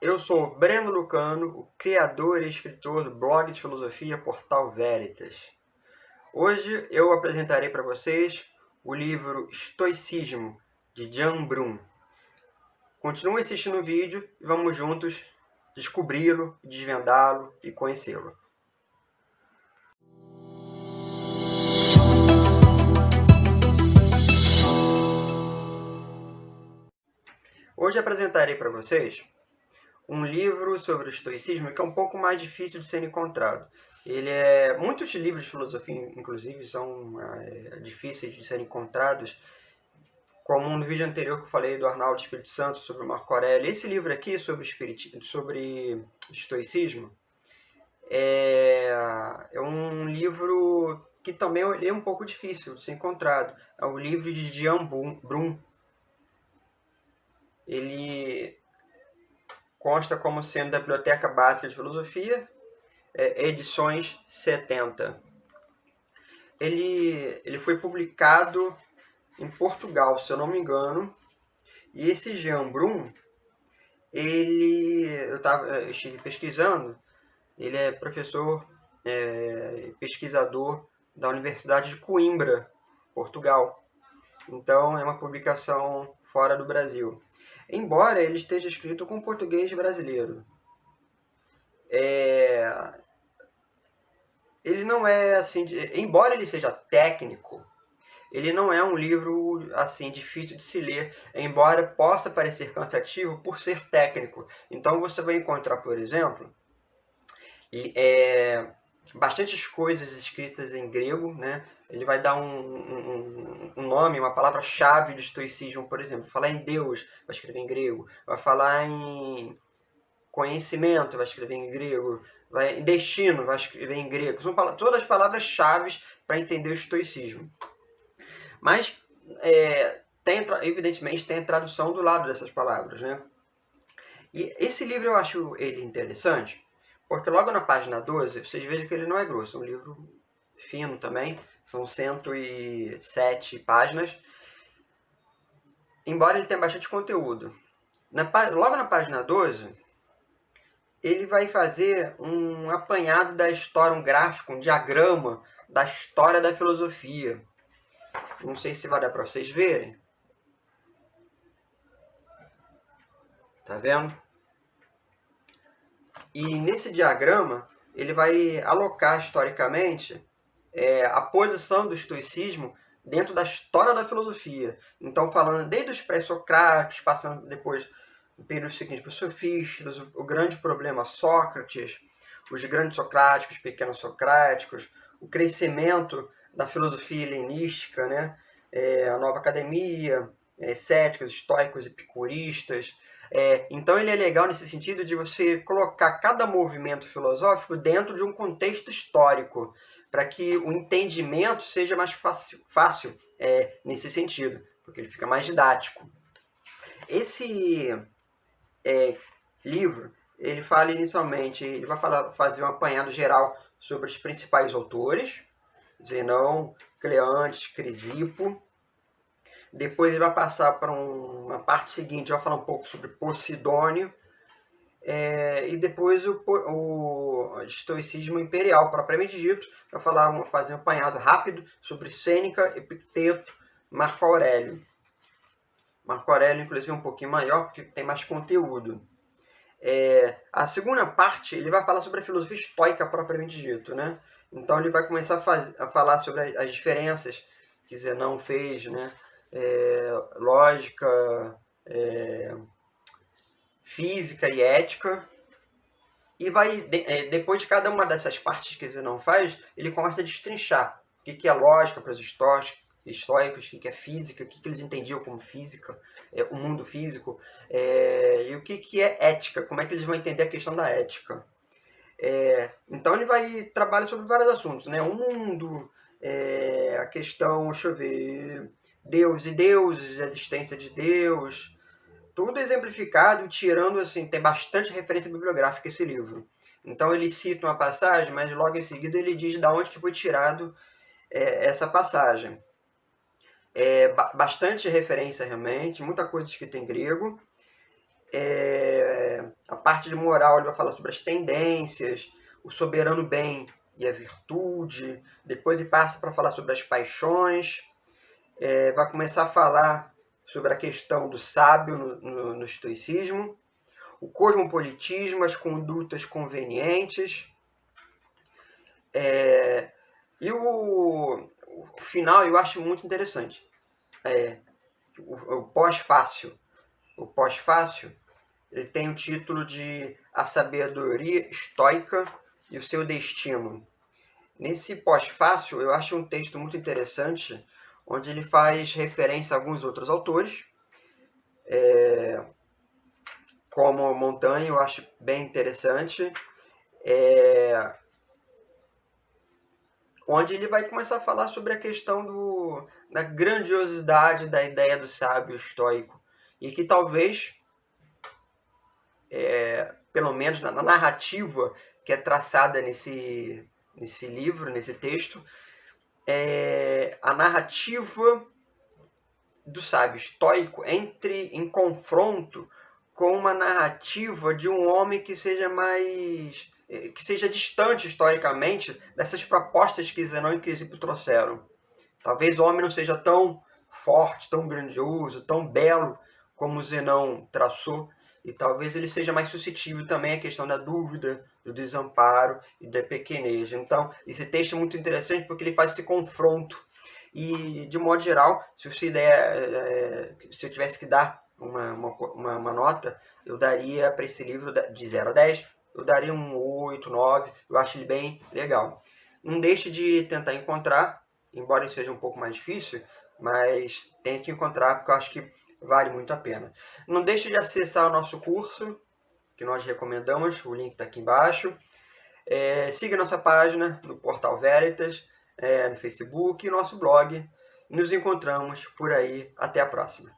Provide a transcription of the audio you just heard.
Eu sou Breno Lucano, o criador e escritor do blog de filosofia Portal Veritas. Hoje eu apresentarei para vocês o livro Estoicismo, de Jan Brum. Continue assistindo o vídeo e vamos juntos descobri-lo, desvendá-lo e conhecê-lo. Hoje apresentarei para vocês um livro sobre o estoicismo que é um pouco mais difícil de ser encontrado. Muitos livros de filosofia, inclusive, são difíceis de serem encontrados, como no vídeo anterior que eu falei do Arnaldo Espírito Santo sobre o Marco Aurélio. Esse livro aqui sobre estoicismo é um livro que também é um pouco difícil de ser encontrado. É o livro de Jan Brum. Ele consta como sendo da Biblioteca Básica de Filosofia, edições 70. Ele foi publicado em Portugal, se eu não me engano, e esse Jan Brum, eu estive pesquisando, ele é professor, pesquisador da Universidade de Coimbra, Portugal. Então é uma publicação fora do Brasil. Embora ele esteja escrito com português brasileiro. Ele não é assim, embora ele seja técnico, ele não é um livro assim difícil de se ler, embora possa parecer cansativo por ser técnico. Então você vai encontrar, por exemplo, bastantes coisas escritas em grego, né? Ele vai dar um nome, uma palavra-chave do estoicismo, por exemplo. Falar em Deus, vai escrever em grego. Vai falar em conhecimento, vai escrever em grego. Em destino, vai escrever em grego. São todas as palavras-chave para entender o estoicismo. Mas, evidentemente, tem a tradução do lado dessas palavras, né? E esse livro eu acho ele interessante, porque logo na página 12, vocês vejam que ele não é grosso, é um livro fino também, são 107 páginas, embora ele tenha bastante conteúdo. Logo na página 12, ele vai fazer um apanhado da história, um gráfico, um diagrama da história da filosofia. Não sei se vai dar para vocês verem. Tá vendo? E nesse diagrama, ele vai alocar historicamente a posição do estoicismo dentro da história da filosofia. Então, falando desde os pré-socráticos, passando depois no período seguinte para os sofistas, o grande problema Sócrates, os grandes socráticos, pequenos socráticos, o crescimento da filosofia helenística, né? A nova academia, céticos, estoicos, epicuristas. Então ele é legal nesse sentido de você colocar cada movimento filosófico dentro de um contexto histórico, para que o entendimento seja mais fácil nesse sentido, porque ele fica mais didático. Esse livro, ele fala inicialmente, ele vai fazer um apanhado geral sobre os principais autores, Zenão, Cleantes, Crisipo. Depois ele vai passar para uma parte seguinte, vai falar um pouco sobre Posidônio, e depois o estoicismo imperial, propriamente dito, vai fazer um apanhado rápido sobre Sêneca, Epicteto, Marco Aurélio. Marco Aurélio, inclusive, é um pouquinho maior, porque tem mais conteúdo. A segunda parte, ele vai falar sobre a filosofia estoica, propriamente dito, né? Então ele vai começar a falar sobre as diferenças que Zenão fez, né? Lógica, física e ética. E depois de cada uma dessas partes que Zenão faz, ele começa a destrinchar o que é lógica para os estoicos, o que é física, o que eles entendiam como física, o mundo físico, e o que é ética, como é que eles vão entender a questão da ética. Então ele vai trabalhar sobre vários assuntos, né? O mundo, a questão, deixa eu ver, Deus e deuses, a existência de Deus, tudo exemplificado, tirando, assim, tem bastante referência bibliográfica esse livro. Então ele cita uma passagem, mas logo em seguida ele diz de onde que foi tirado essa passagem. Bastante referência realmente, muita coisa escrita em grego. A parte de moral, ele vai falar sobre as tendências, o soberano bem e a virtude. Depois ele passa para falar sobre as paixões. Vai começar a falar sobre a questão do sábio no estoicismo, o cosmopolitismo, as condutas convenientes. E o final eu acho muito interessante. O pós-fácil. O pós-fácil, ele tem o título de A Sabedoria Estoica e o Seu Destino. Nesse pós-fácil, eu acho um texto muito interessante, onde ele faz referência a alguns outros autores, como Montaigne, eu acho bem interessante, onde ele vai começar a falar sobre a questão da grandiosidade da ideia do sábio estoico, e que talvez, pelo menos na narrativa que é traçada nesse livro, nesse texto, a narrativa do sábio estoico entre em confronto com uma narrativa de um homem que seja distante historicamente dessas propostas que Zenão e Crisipo trouxeram. Talvez o homem não seja tão forte, tão grandioso, tão belo como Zenão traçou, e talvez ele seja mais suscetível também à questão da dúvida, do desamparo e da pequenez. Então, esse texto é muito interessante porque ele faz esse confronto. E, de modo geral, se eu tivesse que dar uma nota, eu daria para esse livro de 0 a 10, eu daria um 8, 9, eu acho ele bem legal. Não deixe de tentar encontrar, embora isso seja um pouco mais difícil, mas tente encontrar, porque eu acho que vale muito a pena. Não deixe de acessar o nosso curso, que nós recomendamos, o link está aqui embaixo. Siga nossa página no Portal Veritas, no Facebook e nosso blog. Nos encontramos por aí. Até a próxima.